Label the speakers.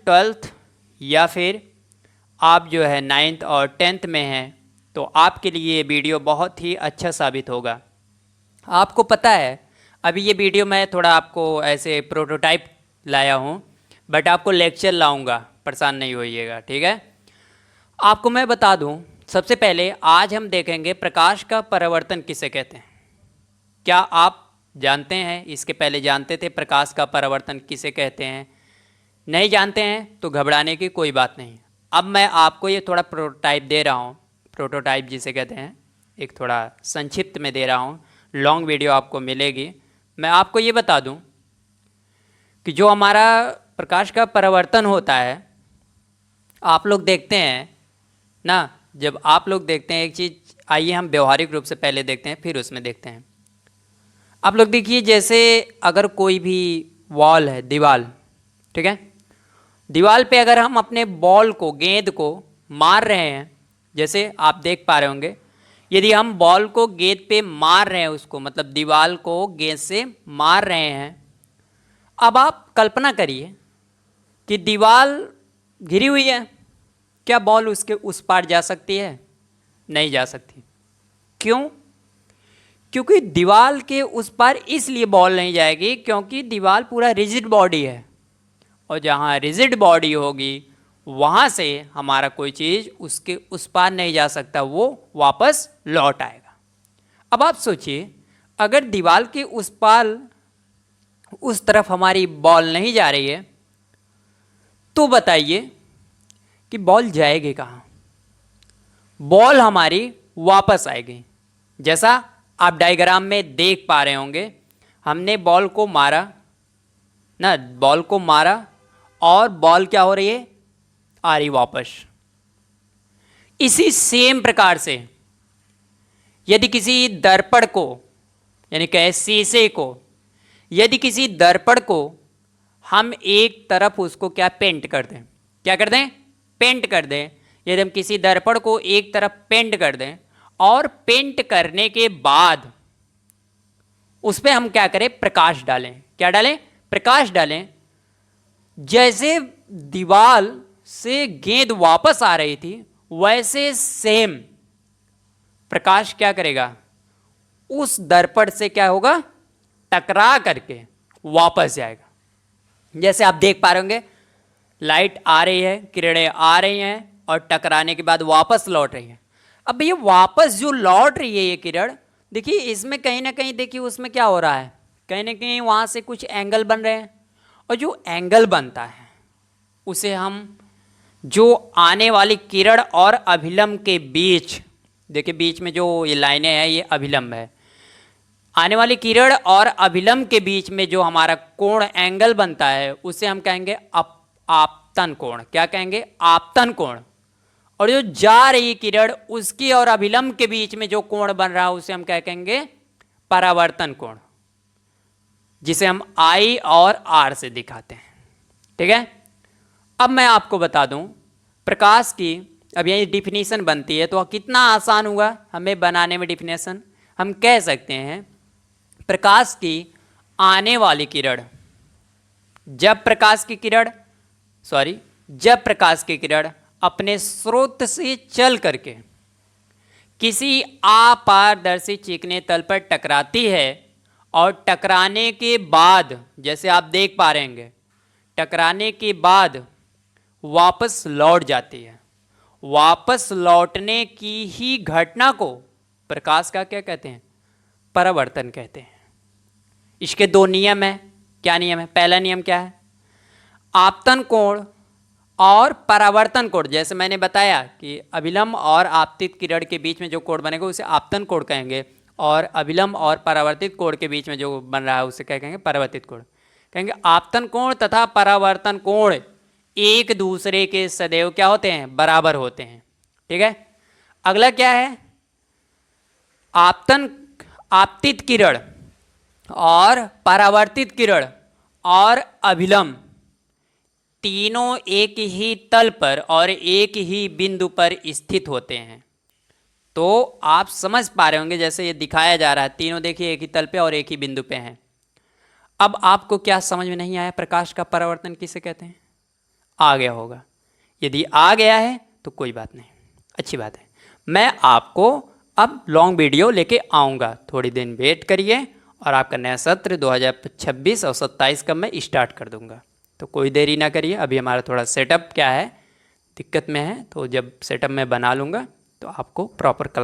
Speaker 1: Twelfth या फिर आप जो है 9th और 10th में हैं तो आपके लिए ये वीडियो बहुत ही अच्छा साबित होगा। आपको पता है अभी ये वीडियो मैं थोड़ा आपको ऐसे प्रोटोटाइप लाया हूँ, बट आपको लेक्चर लाऊंगा, परेशान नहीं होइएगा, ठीक है। आपको मैं बता दूं, सबसे पहले आज हम देखेंगे प्रकाश का परावर्तन किसे कहते हैं। क्या आप जानते हैं? इसके पहले जानते थे प्रकाश का परावर्तन किसे कहते हैं? नहीं जानते हैं तो घबराने की कोई बात नहीं। अब मैं आपको ये थोड़ा प्रोटोटाइप दे रहा हूँ, प्रोटोटाइप जिसे कहते हैं, एक थोड़ा संक्षिप्त में दे रहा हूँ, लॉन्ग वीडियो आपको मिलेगी। मैं आपको ये बता दूं कि जो हमारा प्रकाश का परावर्तन होता है, आप लोग देखते हैं ना, जब आप लोग देखते हैं एक चीज़, आइए हम व्यवहारिक रूप से पहले देखते हैं फिर उसमें देखते हैं। आप लोग देखिए, जैसे अगर कोई भी वॉल है, दीवार, ठीक है, दीवार पे अगर हम अपने बॉल को, गेंद को मार रहे हैं, जैसे आप देख पा रहे होंगे, यदि हम बॉल को गेंद पे मार रहे हैं, उसको मतलब दीवार को गेंद से मार रहे हैं, अब आप कल्पना करिए कि दीवार घिरी हुई है, क्या बॉल उसके उस पार जा सकती है? नहीं जा सकती। क्यों? क्योंकि दीवार के उस पार इसलिए बॉल नहीं जाएगी क्योंकि दीवार पूरा रिजिड बॉडी है, और जहाँ रिजिड बॉडी होगी वहाँ से हमारा कोई चीज़ उसके उस पार नहीं जा सकता, वो वापस लौट आएगा। अब आप सोचिए, अगर दीवार के उस पार उस तरफ हमारी बॉल नहीं जा रही है तो बताइए कि बॉल जाएगी कहाँ? बॉल हमारी वापस आएगी। जैसा आप डायग्राम में देख पा रहे होंगे, हमने बॉल को मारा ना, बॉल को मारा और बॉल क्या हो रही है? आ रही वापस। इसी सेम प्रकार से यदि किसी दर्पण को, यानी कहे शीशे को, यदि किसी दर्पण को हम एक तरफ उसको क्या पेंट कर दें, क्या कर दें? पेंट कर दें। यदि हम किसी दर्पण को एक तरफ पेंट कर दें और पेंट करने के बाद उस पर हम क्या करें? प्रकाश डालें। क्या डालें? प्रकाश डालें। जैसे दीवार से गेंद वापस आ रही थी वैसे सेम प्रकाश क्या करेगा? उस दर्पण से क्या होगा? टकरा करके वापस जाएगा। जैसे आप देख पा रहे होंगे, लाइट आ रही है, किरणें आ रही हैं और टकराने के बाद वापस लौट रही हैं। अब ये वापस जो लौट रही है ये किरण, देखिए इसमें कहीं ना कहीं, देखिए उसमें क्या हो रहा है, कहीं ना कहीं वहाँ से कुछ एंगल बन रहे हैं, और जो एंगल बनता है उसे हम, जो आने वाली किरण और अभिलंब के बीच, देखिए बीच में जो ये लाइनें हैं ये अभिलंब है, आने वाली किरण और अभिलंब के बीच में जो हमारा कोण, एंगल बनता है उसे हम कहेंगे आपतन कोण। क्या कहेंगे? आपतन कोण। और जो जा रही किरण उसकी और अभिलंब के बीच में जो कोण बन रहा है उसे हम क्या कहेंगे? परावर्तन कोण, जिसे हम I और R से दिखाते हैं। ठीक है। अब मैं आपको बता दूं प्रकाश की, अब यही डिफिनीशन बनती है तो कितना आसान हुआ हमें बनाने में डिफिनेशन। हम कह सकते हैं प्रकाश की आने वाली किरण, जब प्रकाश की किरण अपने स्रोत से चल करके किसी अपारदर्शी चिकने तल पर टकराती है और टकराने के बाद, जैसे आप देख पा रहे हैं, टकराने के बाद वापस लौट जाती है। वापस लौटने की ही घटना को प्रकाश का क्या कहते हैं? परावर्तन कहते हैं। इसके दो नियम हैं। क्या नियम है? पहला नियम क्या है? आपतन कोण और परावर्तन कोण। जैसे मैंने बताया कि अभिलंब और आपतित किरण के बीच में जो कोण बनेगा उसे आपतन कोण कहेंगे, और अभिलंब और परावर्तित कोण के बीच में जो बन रहा है उसे क्या कहेंगे? परावर्तित कोण कहेंगे। आपतन कोण तथा परावर्तन कोण एक दूसरे के सदैव क्या होते हैं? बराबर होते हैं। ठीक है। अगला क्या है? आपतित किरण और परावर्तित किरण और अभिलंब तीनों एक ही तल पर और एक ही बिंदु पर स्थित होते हैं। तो आप समझ पा रहे होंगे, जैसे ये दिखाया जा रहा है, तीनों देखिए एक ही तल पे और एक ही बिंदु पे हैं। अब आपको क्या समझ में नहीं आया? प्रकाश का परावर्तन किसे कहते हैं? आ गया होगा। यदि आ गया है तो कोई बात नहीं, अच्छी बात है। मैं आपको अब लॉन्ग वीडियो लेके आऊँगा, थोड़ी दिन वेट करिए और आपका नया सत्र 2026 और 27 का मैं स्टार्ट कर दूँगा। तो कोई देरी ना करिए, अभी हमारा थोड़ा सेटअप क्या है दिक्कत में है, तो जब सेटअप मैं बना लूँगा तो आपको प्रॉपर क्लास